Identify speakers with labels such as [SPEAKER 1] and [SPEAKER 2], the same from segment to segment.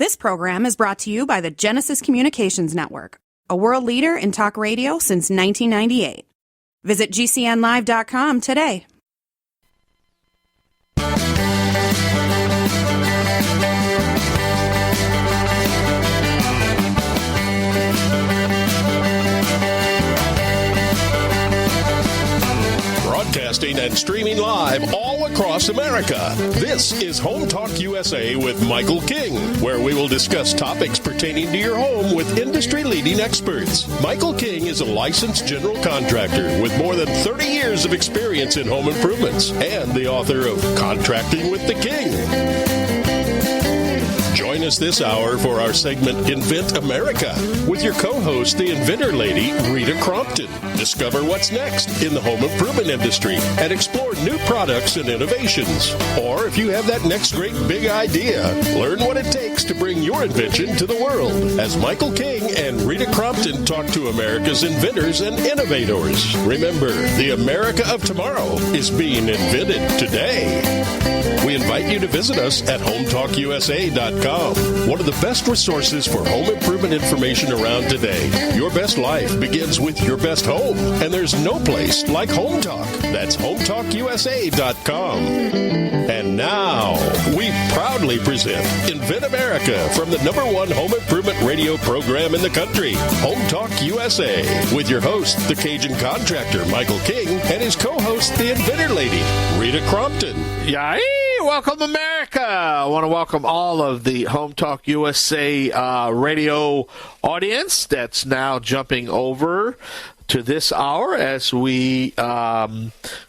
[SPEAKER 1] This program is brought to you by the Genesis Communications Network, a world leader in talk radio since 1998. Visit GCNlive.com today.
[SPEAKER 2] Broadcasting and streaming live all across America. This is Home Talk USA with Michael King, where we will discuss topics pertaining to your home with industry-leading experts. Michael King is a licensed general contractor with more than 30 years of experience in home improvements and the author of Contracting with the King. Join us this hour for our segment Invent America with your co-host, the Inventor Lady, Rita Crompton. Discover what's next in the home improvement industry and explore new products and innovations. Or if you have that next great big idea, learn what it takes to bring your invention to the world. As Michael King and Rita Crompton talk to America's inventors and innovators. Remember, the America of tomorrow is being invented today. We invite you to visit us at HomeTalkUSA.com. One of the best resources for home improvement information around today. Your best life begins with your best home, and there's no place like Home Talk. That's HomeTalkUSA.com. And now, we proudly present Invent America from the #1 home improvement radio program in the country, Home Talk USA, with your host, the Cajun contractor, Michael King, and his co-host, the Inventor Lady, Rita Crompton.
[SPEAKER 3] Yay! Welcome, America! I want to welcome all of the Home Talk USA radio audience that's now jumping over to this hour as we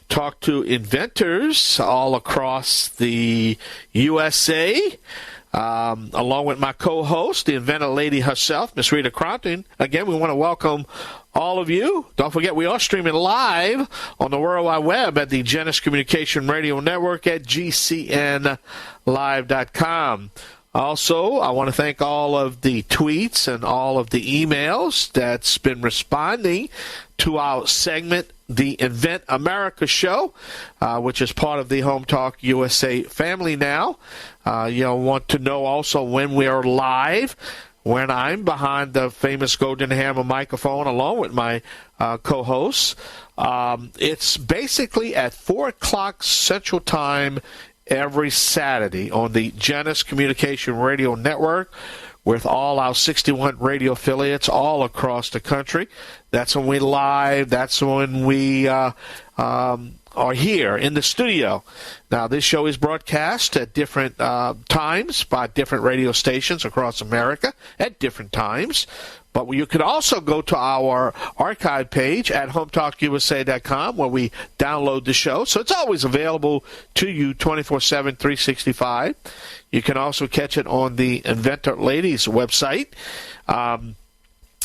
[SPEAKER 3] talk to inventors all across the USA, along with my co-host, the Inventor Lady herself, Miss Rita Crompton. Again, we want to welcome all of you. Don't forget, we are streaming live on the World Wide Web at the Genesis Communication Radio Network at GCNlive.com. Also, I want to thank all of the tweets and all of the emails that's been responding to our segment, the Invent America Show, which is part of the Home Talk USA family now. You'll want to know also when we are live, when I'm behind the famous Golden Hammer microphone along with my co-hosts. It's basically at 4 o'clock Central Time every Saturday on the Genesis Communication Radio Network with all our 61 radio affiliates all across the country. That's when we live. That's when we are here in the studio. Now, this show is broadcast at different times by different radio stations across America at different times. But you can also go to our archive page at HomeTalkUSA.com where we download the show. So it's always available to you 24/7, 365. You can also catch it on the Inventor Lady's website. And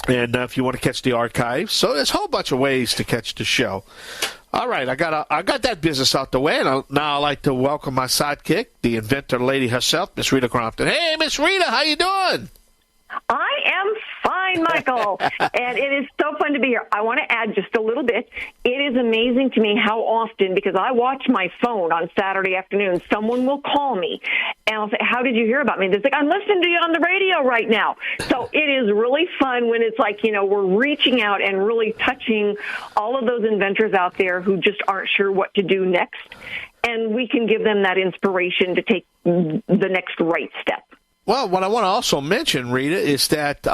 [SPEAKER 3] if you want to catch the archives. So there's a whole bunch of ways to catch the show. All right, I got that business out the way, and now I'd like to welcome my sidekick, the Inventor Lady herself, Miss Rita Crompton. Hey, Miss Rita, how you doing?
[SPEAKER 4] I am fine, Michael, and it is so fun to be here. I want to add just a little bit. It is amazing to me how often, because I watch my phone on Saturday afternoon, someone will call me, and I'll say, how did you hear about me? They're like, I'm listening to you on the radio right now. So it is really fun when it's like, we're reaching out and really touching all of those inventors out there who just aren't sure what to do next, and we can give them that inspiration to take the next right step.
[SPEAKER 3] Well, what I want to also mention, Rita, is that, due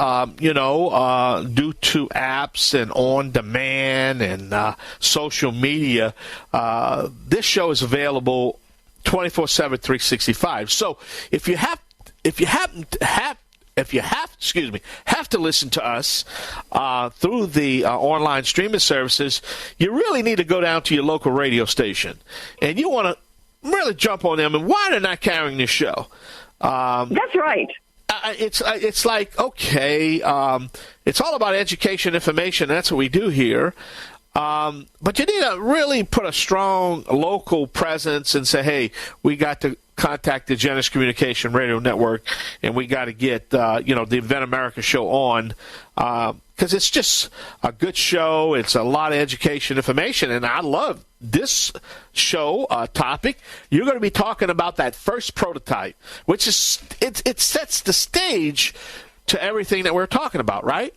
[SPEAKER 3] to apps and on-demand and social media, this show is available 24/7, 365. So if you have to listen to us through the online streaming services, you really need to go down to your local radio station. And you want to really jump on them. And why they're not carrying this show?
[SPEAKER 4] That's right.
[SPEAKER 3] It's like, okay, it's all about education, information. That's what we do here. But you need to really put a strong local presence and say, hey, we got to contact the Genesis Communication Radio Network, and we got to get, the Invent America show on, because it's just a good show. It's a lot of education, information, and I love this show topic, you're going to be talking about that first prototype, which is it sets the stage to everything that we're talking about, right?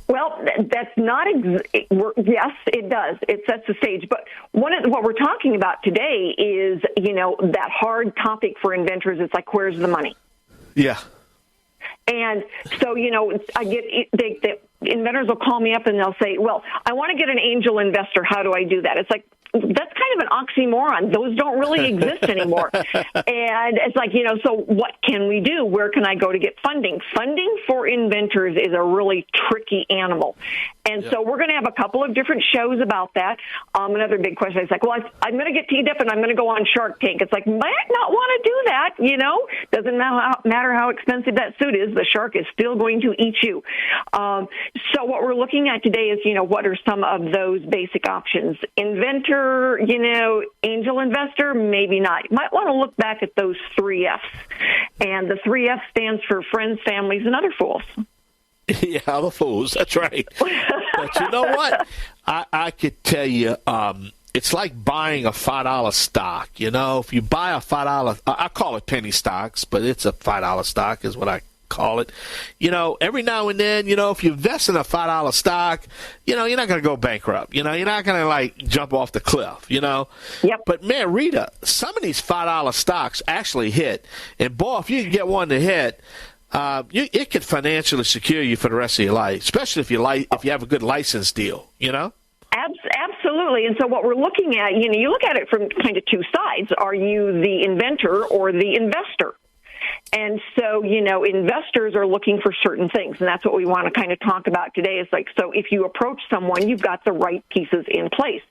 [SPEAKER 4] Well, that's not yes, it does. It sets the stage. But what we're talking about today is, that hard topic for inventors. It's like, where's the money?
[SPEAKER 3] Yeah.
[SPEAKER 4] And so, I get the inventors will call me up and they'll say, well, I want to get an angel investor. How do I do that? It's like, that's kind of an oxymoron. Those don't really exist anymore. And it's like, so what can we do? Where can I go to get funding? Funding for inventors is a really tricky animal. And so we're going to have a couple of different shows about that. Another big question is like, well, I'm going to get teed up and I'm going to go on Shark Tank. It's like, might not want to do that, Doesn't matter how expensive that suit is, the shark is still going to eat you. So what we're looking at today is, what are some of those basic options? Inventor, angel investor, maybe not. You might want to look back at those 3 F's. And the 3 F stands for friends, families, and other fools.
[SPEAKER 3] Yeah, other fools. That's right. But you know what? I could tell you, it's like buying a $5 stock. If you buy a $5, I call it penny stocks, but it's a $5 stock is what I call it. Every now and then, if you invest in a $5 stock, you're not going to go bankrupt. You're not going to jump off the cliff,
[SPEAKER 4] Yep.
[SPEAKER 3] But man, Rita, some of these $5 stocks actually hit. And boy, if you can get one to hit, it could financially secure you for the rest of your life, especially if you have a good license deal,
[SPEAKER 4] Absolutely. And so what we're looking at, you look at it from kind of two sides. Are you the inventor or the investor? And so, investors are looking for certain things, and that's what we want to kind of talk about today. Is like, so if you approach someone, you've got the right pieces in place.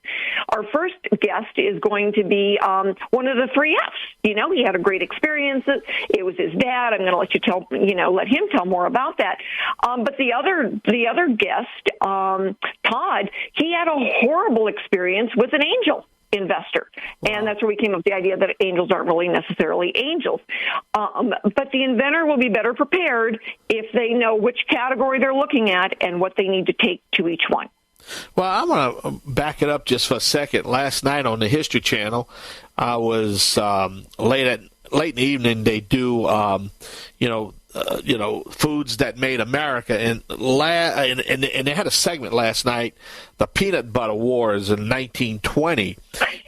[SPEAKER 4] Our first guest is going to be one of the 3 F's. He had a great experience. It was his dad. I'm going to let him tell more about that. But the other guest, Todd, he had a horrible experience with an angel investor. And that's where we came up with the idea that angels aren't really necessarily angels. But the inventor will be better prepared if they know which category they're looking at and what they need to take to each one.
[SPEAKER 3] Well, I'm going to back it up just for a second. Last night on the History Channel, I was late in the evening. They do, foods that made America, and they had a segment last night, the Peanut Butter Wars in 1920,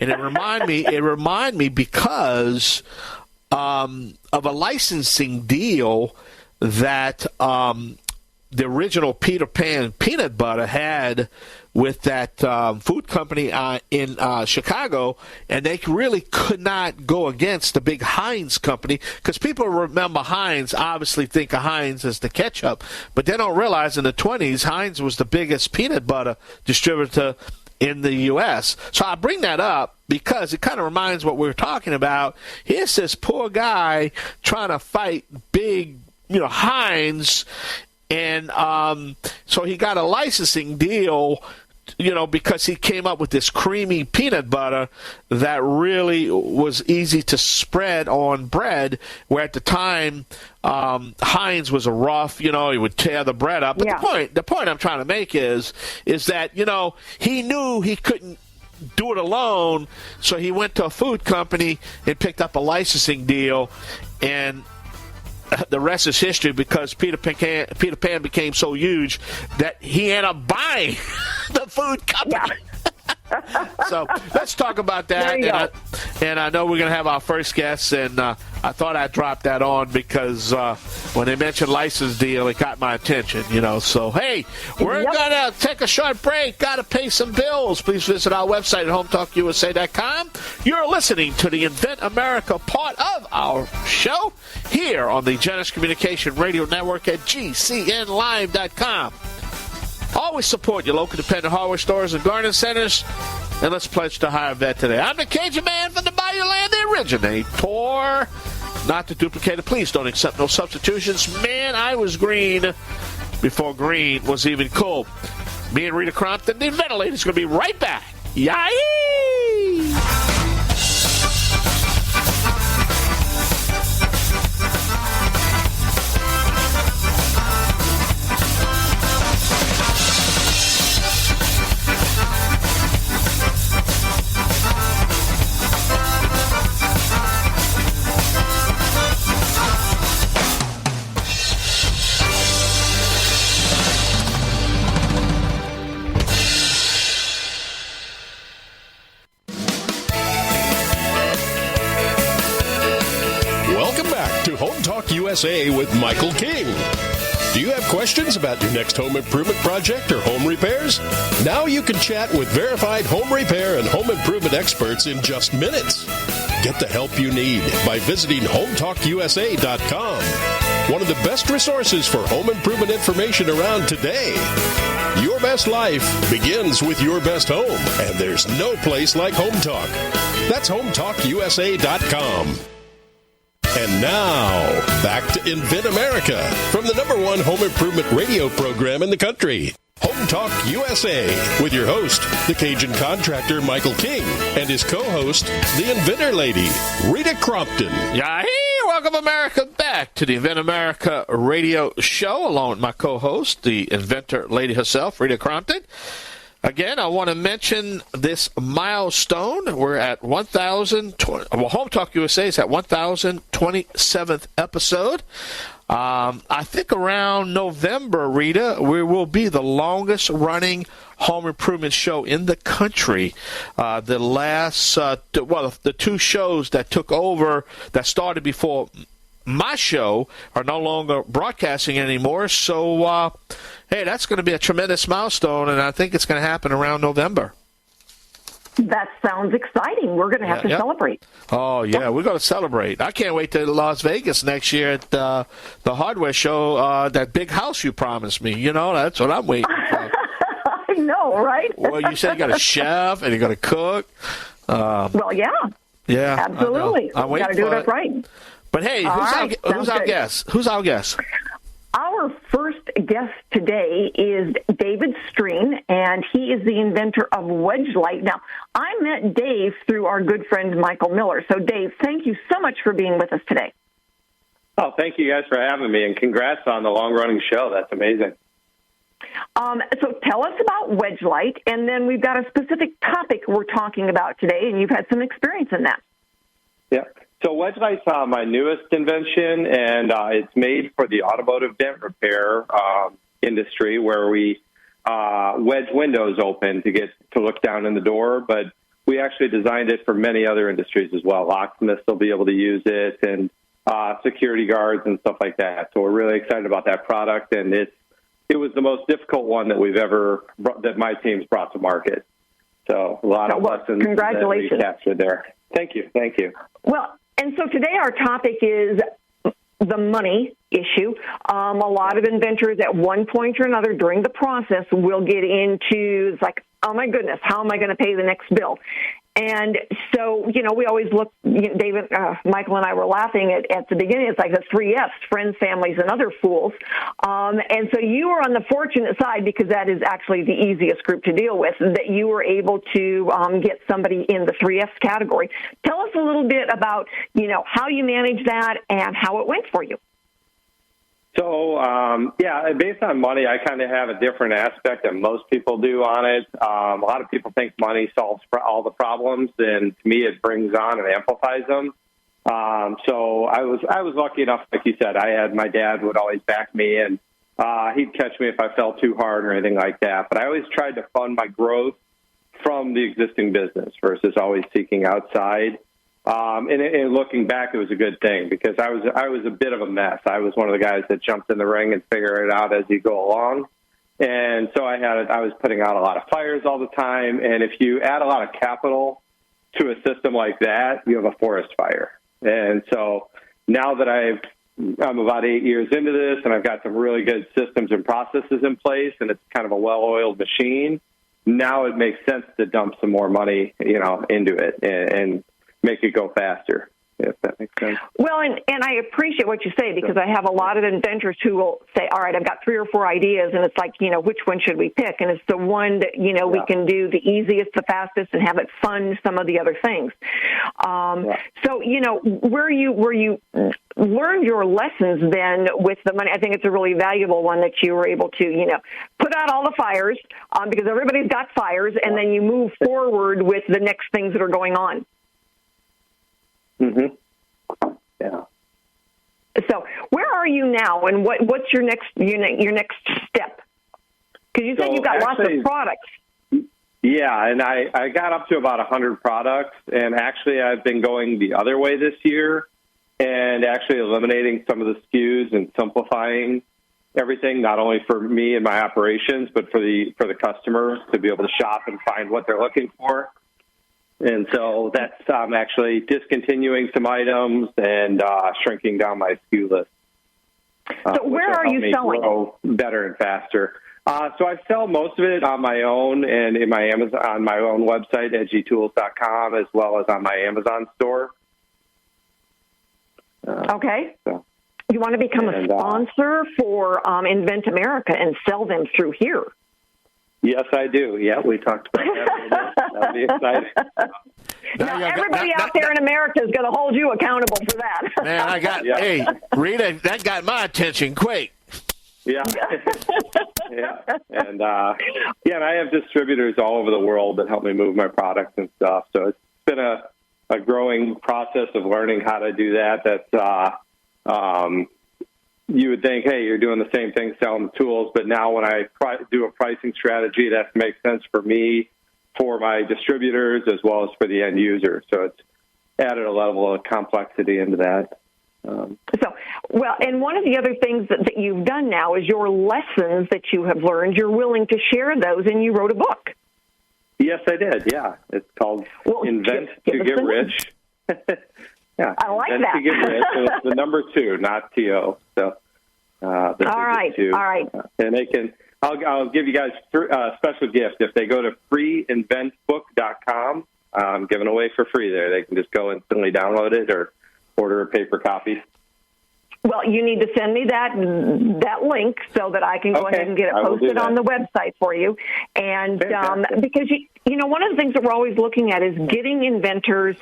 [SPEAKER 3] and it reminded me because of a licensing deal that the original Peter Pan peanut butter had with that food company in Chicago, and they really could not go against the big Heinz company, because people remember Heinz, obviously think of Heinz as the ketchup, but they don't realize in the 20s, Heinz was the biggest peanut butter distributor in the U.S. So I bring that up because it kind of reminds what we're talking about. Here's this poor guy trying to fight big, Heinz, and so he got a licensing deal, because he came up with this creamy peanut butter that really was easy to spread on bread, where at the time Heinz was a rough, he would tear the bread up. But the point I'm trying to make is that, he knew he couldn't do it alone, so he went to a food company and picked up a licensing deal, and the rest is history, because Peter Pan became so huge that he ended up buying the food company. Yeah. So let's talk about that. And I know we're going to have our first guest, and I thought I'd drop that on because when they mentioned license deal, it got my attention, So, hey, we're going to take a short break. Got to pay some bills. Please visit our website at hometalkusa.com. You're listening to the Invent America part of our show here on the Genesis Communication Radio Network at GCNlive.com. Always support your local independent hardware stores and garden centers. And let's pledge to hire a vet today. I'm the Cajun man from the Bayou Land, the originator. Not the duplicator. Please don't accept no substitutions. Man, I was green before green was even cool. Me and Rita Crompton, the Inventor Lady, is going to be right back. Yay!
[SPEAKER 2] USA with Michael King. Do you have questions about your next home improvement project or home repairs? Now you can chat with verified home repair and home improvement experts in just minutes. Get the help you need by visiting HometalkUSA.com. One of the best resources for home improvement information around today. Your best life begins with your best home, and there's no place like Home Talk. That's HometalkUSA.com. And now, back to Invent America from the #1 home improvement radio program in the country. Home Talk USA with your host, the Cajun contractor Michael King, and his co-host, the Inventor Lady, Rita Crompton.
[SPEAKER 3] Yahee! Welcome, America, back to the Invent America radio show, along with my co-host, the Inventor Lady herself, Rita Crompton. Again, I want to mention this milestone. We're at 1,020. Well, Home Talk USA is at 1,027th episode. I think around November, Rita, we will be the longest running home improvement show in the country. The last, the two shows that took over, that started before my show, are no longer broadcasting anymore. So, hey, that's going to be a tremendous milestone, and I think it's going to happen around November.
[SPEAKER 4] That sounds exciting. We're going to have to celebrate.
[SPEAKER 3] Oh, yeah, we're going to celebrate. I can't wait to Las Vegas next year at the hardware show, that big house you promised me. You know, that's what I'm waiting for.
[SPEAKER 4] I know, right?
[SPEAKER 3] Well, you said you got a chef and you got to cook.
[SPEAKER 4] Well, yeah.
[SPEAKER 3] Yeah.
[SPEAKER 4] Absolutely.
[SPEAKER 3] I'm waiting
[SPEAKER 4] got to do
[SPEAKER 3] for
[SPEAKER 4] it right.
[SPEAKER 3] But, hey, who's our guest? Who's our guest?
[SPEAKER 4] Our first guest today is David Streen, and he is the inventor of Wedge Light. Now, I met Dave through our good friend Michael Miller. So, Dave, thank you so much for being with us today.
[SPEAKER 5] Oh, thank you guys for having me, and congrats on the long-running show. That's amazing.
[SPEAKER 4] So tell us about Wedge Light, and then we've got a specific topic we're talking about today, and you've had some experience in that.
[SPEAKER 5] Yeah. So Wedge Light's my newest invention, and it's made for the automotive dent repair industry, where we wedge windows open to get to look down in the door. But we actually designed it for many other industries as well. Locksmiths will be able to use it, and security guards and stuff like that. So we're really excited about that product, and it was the most difficult one that my team's brought to market. So a lot of lessons that we captured there. Thank you.
[SPEAKER 4] Well, and so today our topic is the money issue. A lot of inventors at one point or another during the process will get into, it's like, oh my goodness, how am I going to pay the next bill? And so, we always look, David, Michael and I were laughing at the beginning. It's like the 3 Fs, friends, families, and other fools. And so you were on the fortunate side, because that is actually the easiest group to deal with, that you were able to get somebody in the 3 Fs category. Tell us a little bit about, how you managed that and how it went for you.
[SPEAKER 5] So, based on money, I kind of have a different aspect than most people do on it. A lot of people think money solves all the problems, and to me, it brings on and amplifies them. So I was lucky enough, like you said, my dad would always back me, and he'd catch me if I fell too hard or anything like that. But I always tried to fund my growth from the existing business versus always seeking outside. And looking back, it was a good thing, because I was a bit of a mess. I was one of the guys that jumped in the ring and figured it out as you go along. And so I was putting out a lot of fires all the time. And if you add a lot of capital to a system like that, you have a forest fire. And so now that I'm about 8 years into this, and I've got some really good systems and processes in place, and it's kind of a well-oiled machine, now it makes sense to dump some more money, into it and make it go faster, if that makes sense.
[SPEAKER 4] Well, and I appreciate what you say, because I have a lot of inventors who will say, all right, I've got 3 or 4 ideas, and it's like, which one should we pick? And it's the one that, we can do the easiest, the fastest, and have it fund some of the other things. So, where you learned your lessons then with the money, I think it's a really valuable one, that you were able to, put out all the fires, because everybody's got fires, and then you move forward with the next things that are going on.
[SPEAKER 5] Mm-hmm. Yeah.
[SPEAKER 4] So, where are you now, and what's your next step? Because you said you've got lots of products.
[SPEAKER 5] Yeah, and I got up to about 100 products, and actually I've been going the other way this year and actually eliminating some of the SKUs and simplifying everything, not only for me and my operations, but for the customer to be able to shop and find what they're looking for. And so that's actually discontinuing some items and shrinking down my SKU list.
[SPEAKER 4] So where are you selling?
[SPEAKER 5] Grow better and faster. So I sell most of it on my own and in my Amazon, on my own website, edgytools.com, as well as on my Amazon store.
[SPEAKER 4] Okay.
[SPEAKER 5] So.
[SPEAKER 4] You want to become a sponsor for Invent America and sell them through here?
[SPEAKER 5] Yes, I do. Yeah, we talked about that a little bit. That'll be exciting.
[SPEAKER 4] Now everybody out there in America is going to hold you accountable for that.
[SPEAKER 3] Man, hey, Rita, that got my attention quick.
[SPEAKER 5] Yeah. Yeah. And, and I have distributors all over the world that help me move my products and stuff. So it's been a growing process of learning how to do that. That's, you would think, hey, you're doing the same thing selling the tools, but now when I do a pricing strategy, that makes sense for me, for my distributors, as well as for the end user. So it's added a level of complexity into that. And one of the other things that you've done now is your lessons that you have learned, you're willing to share those, and you wrote a book. Yes, I did, yeah. It's called Invent to Get Rich. Yeah,
[SPEAKER 4] I like
[SPEAKER 5] that. To Get Rich. So it's the number 2, not T-O. So, all
[SPEAKER 4] right.
[SPEAKER 5] And they can. I'll give you guys a special gift. If they go to freeinventbook.com, I'm giving away for free there. They can just go instantly download it or order a paper copy.
[SPEAKER 4] Well, you need to send me that link so that I can go ahead and get it posted on the website for you. And because, you know, one of the things that we're always looking at is getting inventors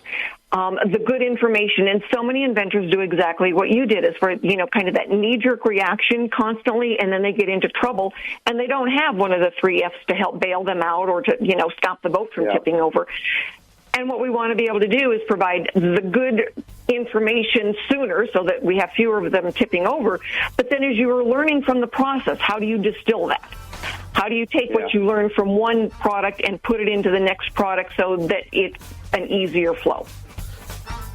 [SPEAKER 4] the good information. And so many inventors do exactly what you did, is for, you know, kind of that knee-jerk reaction constantly, and then they get into trouble, and they don't have one of the 3 Fs to help bail them out or to, you know, stop the boat from tipping over. And what we want to be able to do is provide the good information sooner so that we have fewer of them tipping over. But then as you are learning from the process, how do you distill that? How do you take what you learn from one product and put it into the next product so that it's an easier flow?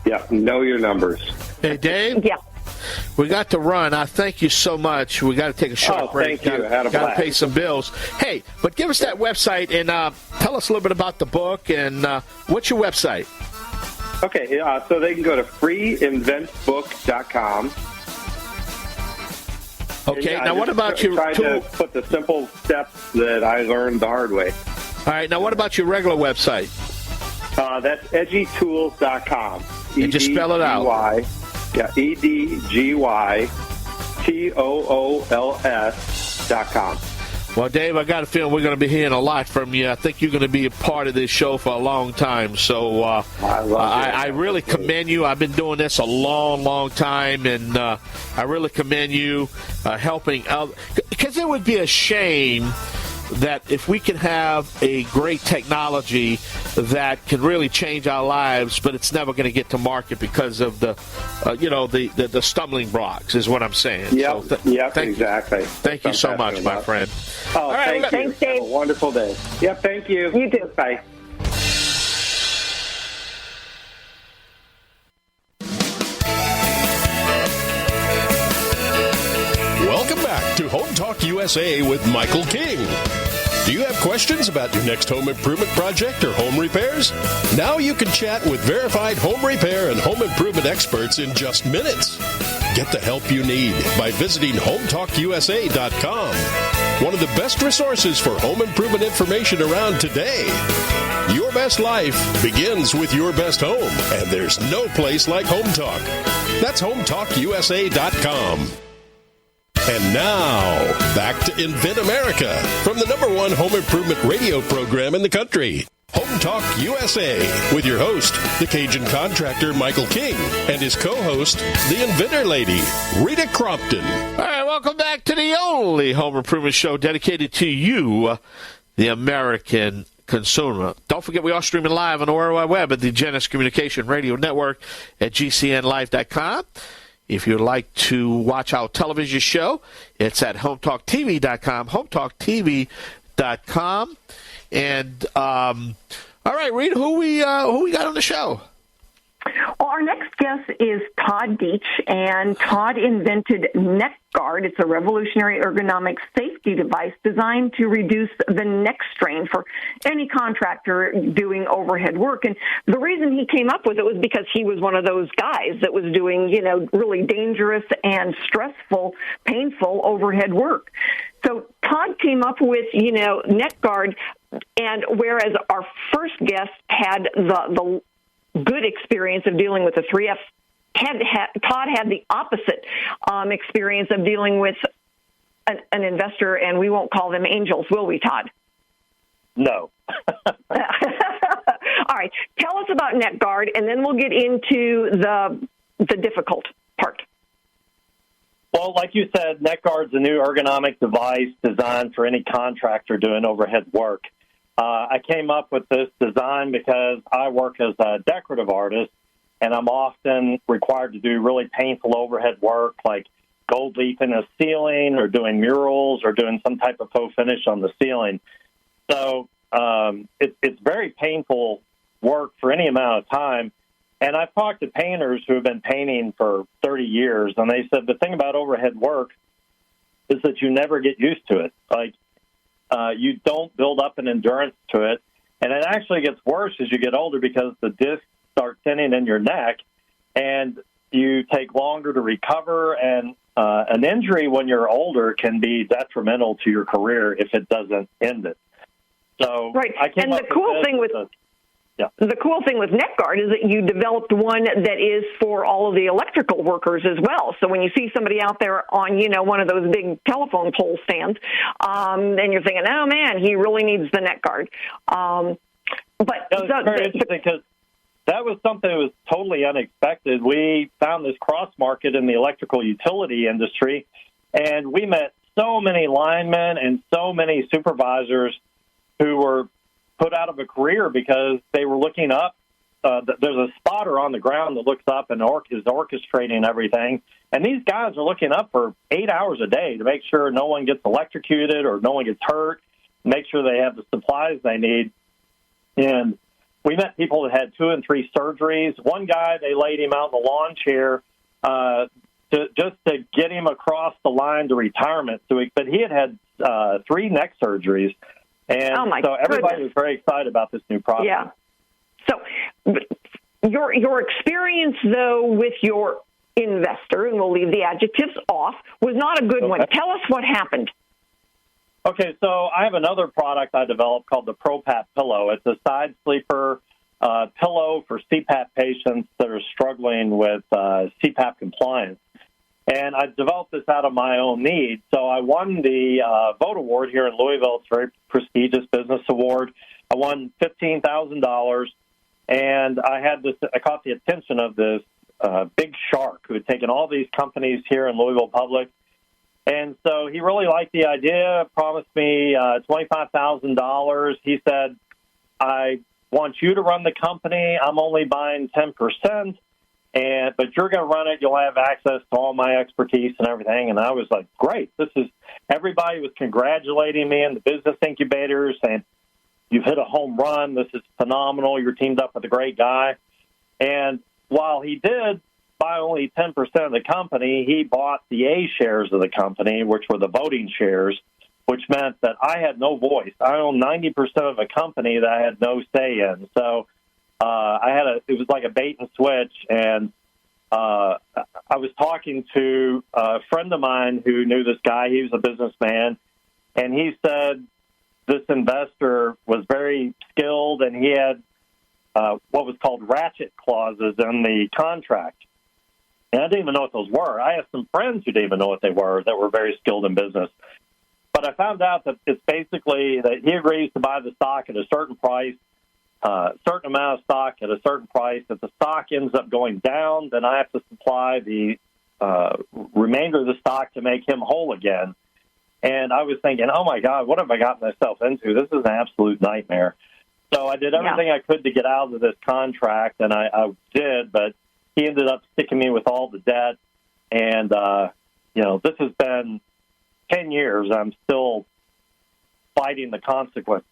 [SPEAKER 5] Yeah, know your numbers.
[SPEAKER 3] Hey, Dave?
[SPEAKER 4] Yeah.
[SPEAKER 3] We got to run. I thank you so much. We got to take a short break.
[SPEAKER 5] Thank you.
[SPEAKER 3] Got to pay some bills. Hey, but give us that website and tell us a little bit about the book and what's your website?
[SPEAKER 5] Okay, so they can go to freeinventbook.com.
[SPEAKER 3] Okay, now what about your
[SPEAKER 5] trying to put the simple steps that I learned the hard way.
[SPEAKER 3] All right, now what about your regular website?
[SPEAKER 5] That's edgytools.com.
[SPEAKER 3] And just spell it out.
[SPEAKER 5] Yeah, EDGYTOOLS.com.
[SPEAKER 3] Well, Dave, I got a feeling we're going to be hearing a lot from you. I think you're going to be a part of this show for a long time. So I really commend you. I've been doing this a long, long time, and I really commend you helping out. Because it would be a shame that if we can have a great technology that can really change our lives, but it's never going to get to market because of the stumbling blocks, is what I'm saying.
[SPEAKER 5] Yep,
[SPEAKER 3] so
[SPEAKER 5] exactly.
[SPEAKER 3] Thank you so much, my friend.
[SPEAKER 5] Oh,
[SPEAKER 3] all right,
[SPEAKER 4] thanks, Dave.
[SPEAKER 5] Have a wonderful day. Yep, thank you.
[SPEAKER 4] You too.
[SPEAKER 5] Bye.
[SPEAKER 2] Welcome back to Home Talk USA with Michael King. Do you have questions about your next home improvement project or home repairs? Now you can chat with verified home repair and home improvement experts in just minutes. Get the help you need by visiting HomeTalkUSA.com. One of the best resources for home improvement information around today. Your best life begins with your best home, and there's no place like Home Talk. That's HomeTalkUSA.com. And now, back to Invent America from the #1 home improvement radio program in the country. Home Talk USA with your host, the Cajun contractor Michael King, and his co-host, the Inventor Lady, Rita Crompton.
[SPEAKER 3] All right, welcome back to the only home improvement show dedicated to you, the American consumer. Don't forget, we are streaming live on the World Wide Web at the Genesis Communication Radio Network at GCNlive.com. If you'd like to watch our television show, it's at HomeTalkTV.com, HomeTalkTV.com. And, all right, Rita, who we got on the show?
[SPEAKER 4] Well, our next guest is Todd Deetsch, and Todd invented NeckGuard. It's a revolutionary ergonomic safety device designed to reduce the neck strain for any contractor doing overhead work. And the reason he came up with it was because he was one of those guys that was doing, really dangerous and stressful, painful overhead work. So Todd came up with, NeckGuard, and whereas our first guest had the good experience of dealing with the 3F, Todd had the opposite experience of dealing with an investor, and we won't call them angels, will we, Todd?
[SPEAKER 6] No.
[SPEAKER 4] All right. Tell us about NeckGuard, and then we'll get into the difficult part.
[SPEAKER 6] Well, like you said, NeckGuard's a new ergonomic device designed for any contractor doing overhead work. I came up with this design because I work as a decorative artist, and I'm often required to do really painful overhead work like gold leafing a ceiling or doing murals or doing some type of faux finish on the ceiling. So it's very painful work for any amount of time. And I've talked to painters who have been painting for 30 years, and they said the thing about overhead work is that you never get used to it. You don't build up an endurance to it. And it actually gets worse as you get older because the discs start thinning in your neck, and you take longer to recover. And an injury when you're older can be detrimental to your career if it doesn't end it. So
[SPEAKER 4] right. And the cool thing with NeckGuard is that you developed one that is for all of the electrical workers as well. So when you see somebody out there on, one of those big telephone pole stands, then you're thinking, oh, man, he really needs the NeckGuard. But
[SPEAKER 6] it's very interesting because that was something that was totally unexpected. We found this cross-market in the electrical utility industry, and we met so many linemen and so many supervisors who were put out of a career because they were looking up. There's a spotter on the ground that looks up and is orchestrating everything. And these guys are looking up for 8 hours a day to make sure no one gets electrocuted or no one gets hurt, make sure they have the supplies they need. And we met people that had 2 and 3 surgeries. One guy, they laid him out in the lawn chair just to get him across the line to retirement. But he had 3 neck surgeries. And so everybody was very excited about this new product.
[SPEAKER 4] Yeah. So your experience, though, with your investor, and we'll leave the adjectives off, was not a good one. Tell us what happened.
[SPEAKER 6] Okay, so I have another product I developed called the PRO-PAP pillow. It's a side sleeper pillow for CPAP patients that are struggling with CPAP compliance. And I developed this out of my own need. So I won the Vote Award here in Louisville. It's a very prestigious business award. I won $15,000, and I caught the attention of this big shark who had taken all these companies here in Louisville public. And so he really liked the idea, promised me $25,000. He said, I want you to run the company. I'm only buying 10%. But you're going to run it. You'll have access to all my expertise and everything. And I was like, great. Everybody was congratulating me in the business incubators, saying, you've hit a home run. This is phenomenal. You're teamed up with a great guy. And while he did buy only 10% of the company, he bought the A shares of the company, which were the voting shares, which meant that I had no voice. I owned 90% of a company that I had no say in. So it was like a bait and switch, and I was talking to a friend of mine who knew this guy. He was a businessman, and he said this investor was very skilled, and he had what was called ratchet clauses in the contract. And I didn't even know what those were. I had some friends who didn't even know what they were that were very skilled in business. But I found out that it's basically that he agrees to buy the stock at a certain price, certain amount of stock at a certain price. If the stock ends up going down, then I have to supply the remainder of the stock to make him whole again. And I was thinking, oh, my God, what have I gotten myself into? This is an absolute nightmare. So I did everything I could to get out of this contract, and I did, but he ended up sticking me with all the debt. And, this has been 10 years. I'm still fighting the consequences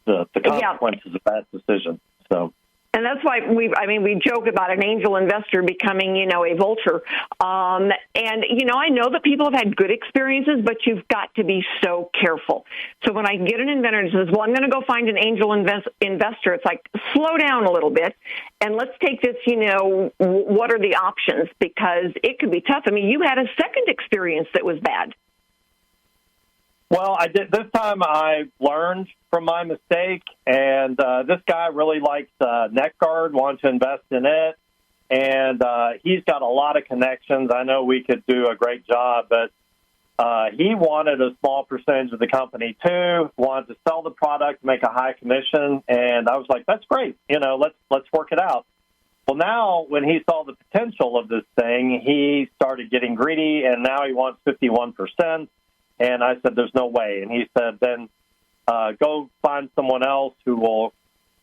[SPEAKER 6] of that decision. So,
[SPEAKER 4] And that's why we joke about an angel investor becoming, a vulture. And, I know that people have had good experiences, but you've got to be so careful. So when I get an inventor that says, well, I'm going to go find an angel investor, it's like, slow down a little bit and let's take this, what are the options? Because it could be tough. I mean, you had a second experience that was bad.
[SPEAKER 6] Well, I did. This time I learned from my mistake, and this guy really likes NetGuard, wanted to invest in it, and he's got a lot of connections. I know we could do a great job, but he wanted a small percentage of the company too, wanted to sell the product, make a high commission, and I was like, that's great. Let's work it out. Well, now when he saw the potential of this thing, he started getting greedy, and now he wants 51%. And I said, there's no way. And he said, then go find someone else who will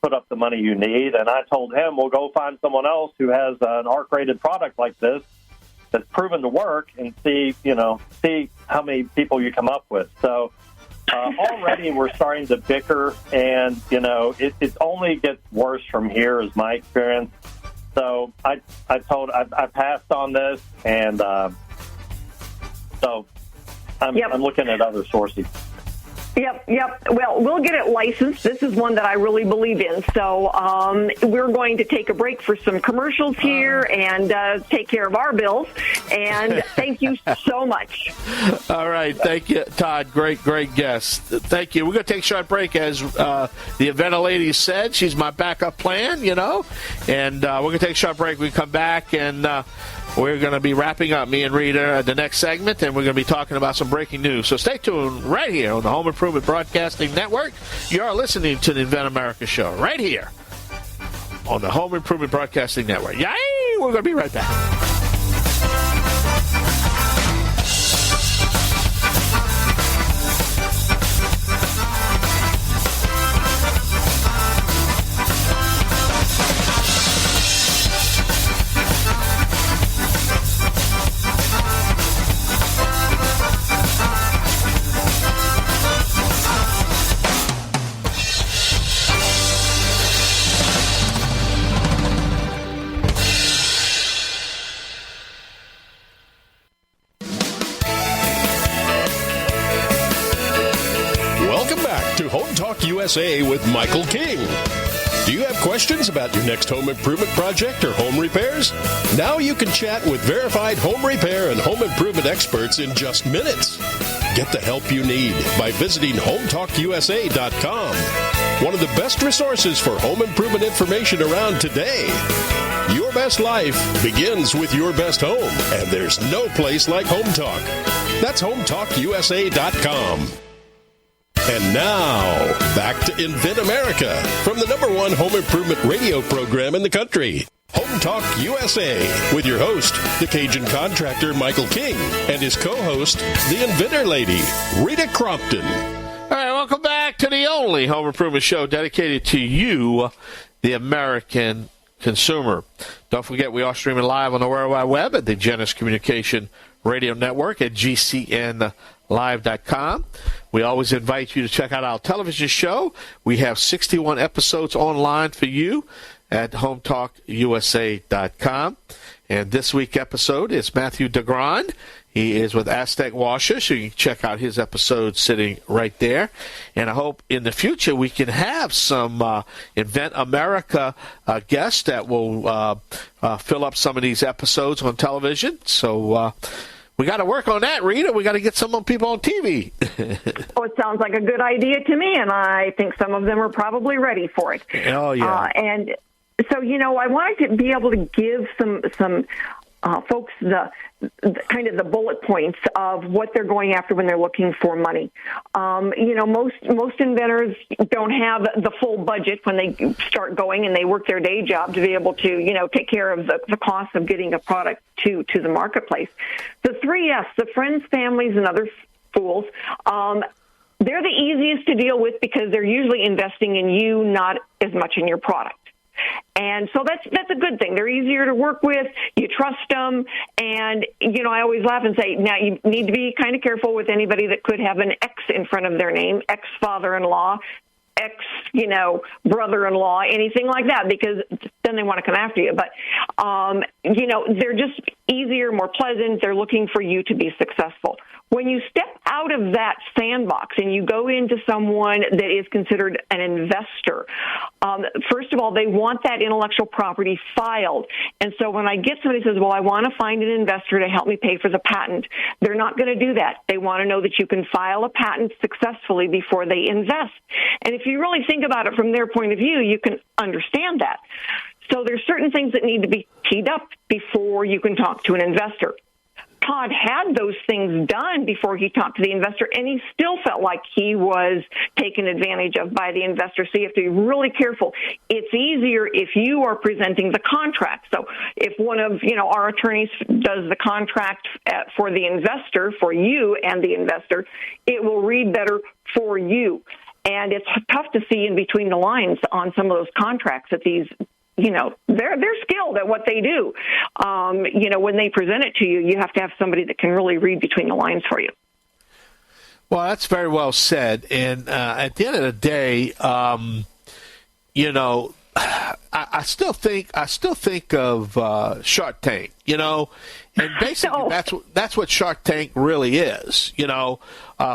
[SPEAKER 6] put up the money you need. And I told him, well, go find someone else who has an ARC-rated product like this that's proven to work and see how many people you come up with. So already we're starting to bicker, and, it only gets worse from here is my experience. So I passed on this, and so I'm looking at other sources.
[SPEAKER 4] Yep. Well, we'll get it licensed. This is one that I really believe in. So we're going to take a break for some commercials here and take care of our bills. And thank you so much.
[SPEAKER 3] All right. Thank you, Todd. Great guest. Thank you. We're going to take a short break. As the Inventor Lady said, she's my backup plan, And we're going to take a short break. We come back and we're going to be wrapping up, me and Rita, the next segment, and we're going to be talking about some breaking news. So stay tuned right here on the Home Improvement Broadcasting Network. You're listening to the Invent America Show right here on the Home Improvement Broadcasting Network. Yay! We're going to be right back.
[SPEAKER 2] USA with Michael King. Do you have questions about your next home improvement project or home repairs? Now you can chat with verified home repair and home improvement experts in just minutes. Get the help you need by visiting HomeTalkUSA.com. One of the best resources for home improvement information around today. Your best life begins with your best home, and there's no place like Home Talk. That's HomeTalkUSA.com. And now, back to Invent America from the #1 home improvement radio program in the country, Home Talk USA, with your host, the Cajun contractor Michael King, and his co-host, the Inventor Lady, Rita Crompton.
[SPEAKER 3] All right, welcome back to the only home improvement show dedicated to you, the American consumer. Don't forget, we are streaming live on the World Wide Web at the Genesis Communication Radio Network at GCNlive.com. We always invite you to check out our television show. We have 61 episodes online for you at HomeTalkUSA.com. And this week's episode is Matthew DeGrand. He is with Aztec Washer, so you can check out his episode sitting right there. And I hope in the future we can have some Invent America guests that will fill up some of these episodes on television. So we got to work on that, Rita. We got to get some people on TV.
[SPEAKER 4] Oh, it sounds like a good idea to me, and I think some of them are probably ready for it.
[SPEAKER 3] Oh, yeah.
[SPEAKER 4] And so, I wanted to be able to give some folks the kind of the bullet points of what they're going after when they're looking for money. Most inventors don't have the full budget when they start going and they work their day job to be able to, take care of the cost of getting a product to the marketplace. The 3 F's, the friends, families, and other fools, they're the easiest to deal with because they're usually investing in you, not as much in your product. And so that's a good thing. They're easier to work with. You trust them. And, I always laugh and say, now you need to be kind of careful with anybody that could have an X in front of their name, ex-father-in-law, brother-in-law, anything like that, because then they want to come after you. But, they're just easier, more pleasant. They're looking for you to be successful. When you step out of that sandbox and you go into someone that is considered an investor, first of all, they want that intellectual property filed. And so when I get somebody who says, well, I want to find an investor to help me pay for the patent, they're not going to do that. They want to know that you can file a patent successfully before they invest. And if you really think about it from their point of view, you can understand that. So there's certain things that need to be teed up before you can talk to an investor. Todd had those things done before he talked to the investor, and he still felt like he was taken advantage of by the investor. So you have to be really careful. It's easier if you are presenting the contract. So if one of our attorneys does the contract for the investor, for you and the investor, it will read better for you. And it's tough to see in between the lines on some of those contracts that these they're skilled at what they do. When they present it to you, you have to have somebody that can really read between the lines for you.
[SPEAKER 3] Well, that's very well said. And at the end of the day, I still think of Shark Tank. And basically that's what Shark Tank really is. A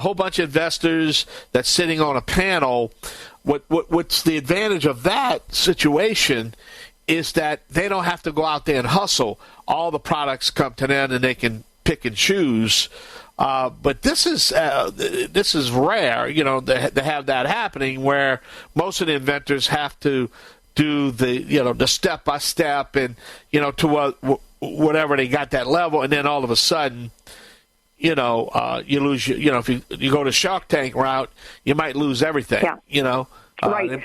[SPEAKER 3] whole bunch of investors that's sitting on a panel. What's the advantage of that situation is that they don't have to go out there and hustle. All the products come to them and they can pick and choose. But this is rare, to have that happening, where most of the inventors have to do the step by step and to whatever they got that level, and then all of a sudden, you lose if you go to Shark Tank route, you might lose everything.
[SPEAKER 4] Yeah. Right.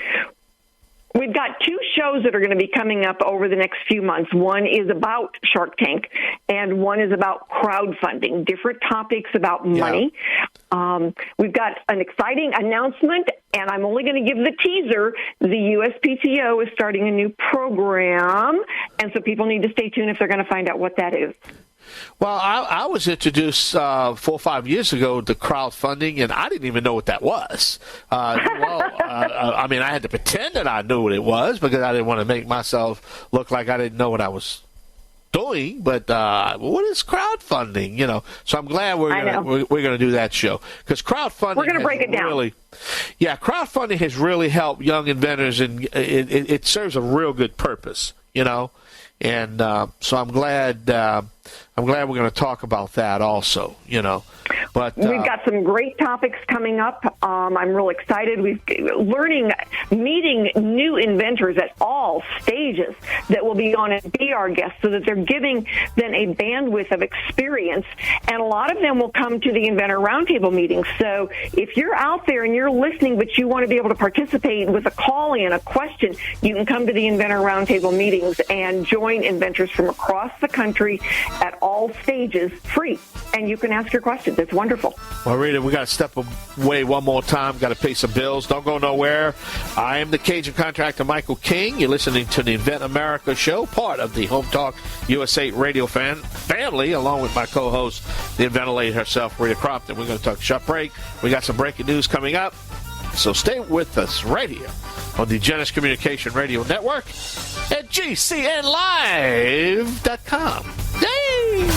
[SPEAKER 4] We've got two shows that are going to be coming up over the next few months. One is about Shark Tank, and one is about crowdfunding, different topics about money. Yeah. We've got an exciting announcement, and I'm only going to give the teaser. The USPTO is starting a new program, and so people need to stay tuned if they're going to find out what that is.
[SPEAKER 3] Well, I was introduced 4 or 5 years ago to crowdfunding, and I didn't even know what that was. I had to pretend that I knew what it was because I didn't want to make myself look like I didn't know what I was doing. But what is crowdfunding? So I'm glad we're gonna do that show, because crowdfunding. We're gonna break it down. Crowdfunding has really helped young inventors, and it serves a real good purpose. And so I'm glad we're going to talk about that also, But
[SPEAKER 4] we've got some great topics coming up. I'm real excited. Meeting new inventors at all stages that will be on and be our guests, so that they're giving them a bandwidth of experience. And a lot of them will come to the Inventor Roundtable meetings. So if you're out there and you're listening, but you want to be able to participate with a call-in, a question, you can come to the Inventor Roundtable meetings and join inventors from across the country at all stages, free. And you can ask your questions. It's wonderful.
[SPEAKER 3] Well, Rita, we got to step away one more time. Got to pay some bills. Don't go nowhere. I am the Cajun contractor, Michael King. You're listening to the Invent America show, part of the Home Talk USA radio family, along with my co-host, the Inventor Lady herself, Rita Crompton. We're going to talk short break. We got some breaking news coming up. So stay with us right here on the Genesis Communication Radio Network at GCNlive.com. Yay!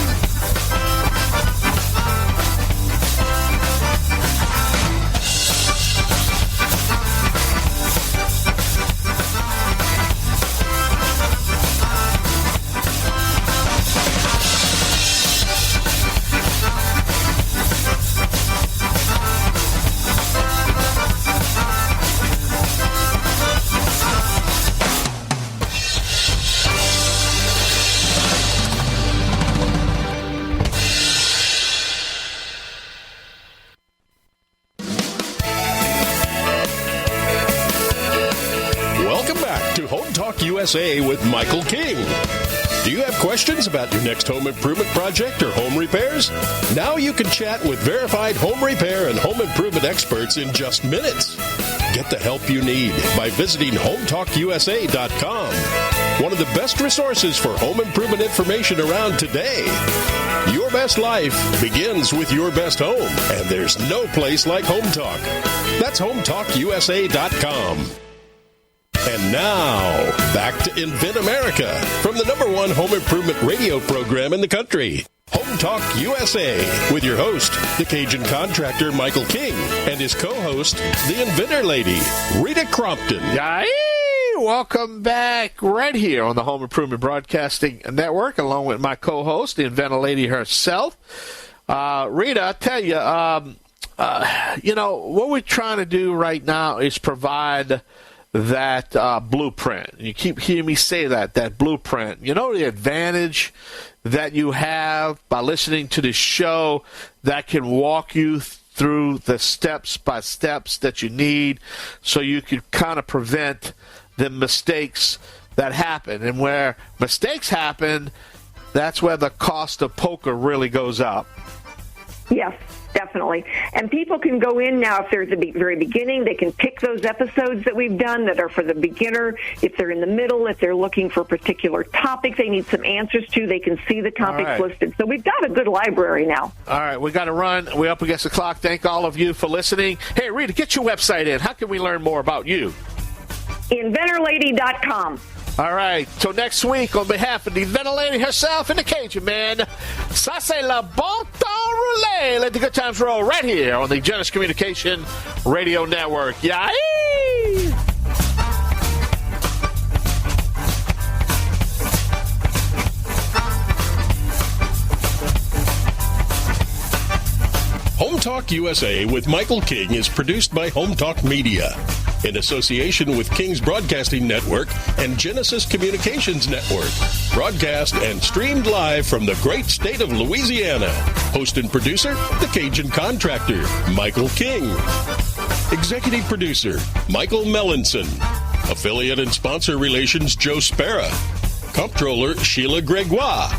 [SPEAKER 2] USA with Michael King. Do you have questions about your next home improvement project or home repairs? Now you can chat with verified home repair and home improvement experts in just minutes. Get the help you need by visiting HometalkUSA.com. one of the best resources for home improvement information around today. Your best life begins with your best home, and there's no place like Home Talk. That's HomeTalkUSA.com. And now, back to Invent America from the #1 home improvement radio program in the country. Home Talk USA with your host, the Cajun contractor Michael King, and his co-host, the Inventor Lady, Rita Crompton.
[SPEAKER 3] Yay! Welcome back right here on the Home Improvement Broadcasting Network, along with my co-host, the Inventor Lady herself. Rita, I tell you, what we're trying to do right now is provide that blueprint. You keep hearing me say that blueprint. You know the advantage that you have by listening to this show that can walk you through the steps by steps that you need so you can kind of prevent the mistakes that happen. And where mistakes happen, that's where the cost of poker really goes up.
[SPEAKER 4] Yes, definitely. And people can go in now, if they're at the very beginning, they can pick those episodes that we've done that are for the beginner. If they're in the middle, if they're looking for a particular topic they need some answers to, they can see the topics listed. So we've got a good library now. All
[SPEAKER 3] right, we got to run. We're up against the clock. Thank all of you for listening. Hey, Rita, get your website in. How can we learn more about you?
[SPEAKER 4] InventorLady.com.
[SPEAKER 3] All right. Till next week, on behalf of the Inventor Lady herself and the Cajun man, ça c'est le bon temps roulé. Let the good times roll right here on the Genesis Communication Radio Network. Yay!
[SPEAKER 2] Home Talk USA with Michael King is produced by Home Talk Media in association with King's Broadcasting Network and Genesis Communications Network. Broadcast and streamed live from the great state of Louisiana. Host and producer, the Cajun contractor, Michael King. Executive producer, Michael Mellinson. Affiliate and sponsor relations, Joe Spera. Comptroller, Sheila Gregoire.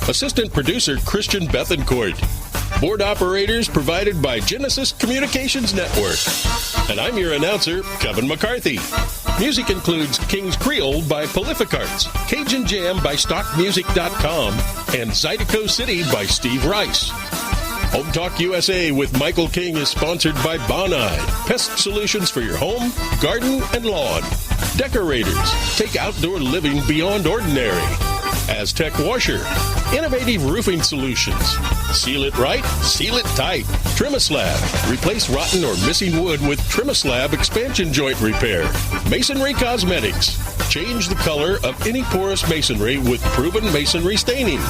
[SPEAKER 2] Assistant producer, Christian Bethencourt. Board operators provided by Genesis Communications Network. And I'm your announcer, Kevin McCarthy. Music includes King's Creole by Prolific Arts, Cajun Jam by StockMusic.com, and Zydeco City by Steve Rice. Home Talk USA with Michael King is sponsored by Bonide, pest solutions for your home, garden, and lawn. Decorators, take outdoor living beyond ordinary. Aztec Washer, innovative roofing solutions. Seal it right, seal it tight. Trimislab, replace rotten or missing wood with Trimislab expansion joint repair. Masonry Cosmetics, change the color of any porous masonry with proven masonry staining.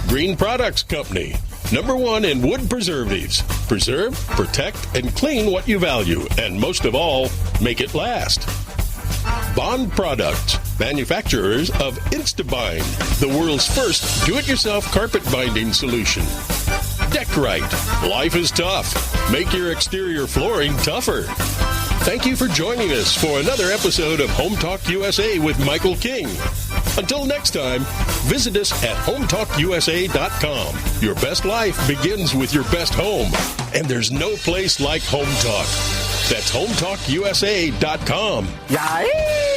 [SPEAKER 2] Green Products Company, #1 in wood preservatives. Preserve, protect, and clean what you value, and most of all, make it last. Bond Products, manufacturers of Instabind, the world's first do-it-yourself carpet binding solution. Deck Right, life is tough. Make your exterior flooring tougher. Thank you for joining us for another episode of Home Talk USA with Michael King. Until next time, visit us at HomeTalkUSA.com. Your best life begins with your best home, and there's no place like Home Talk. That's HomeTalkUSA.com.
[SPEAKER 3] Yay!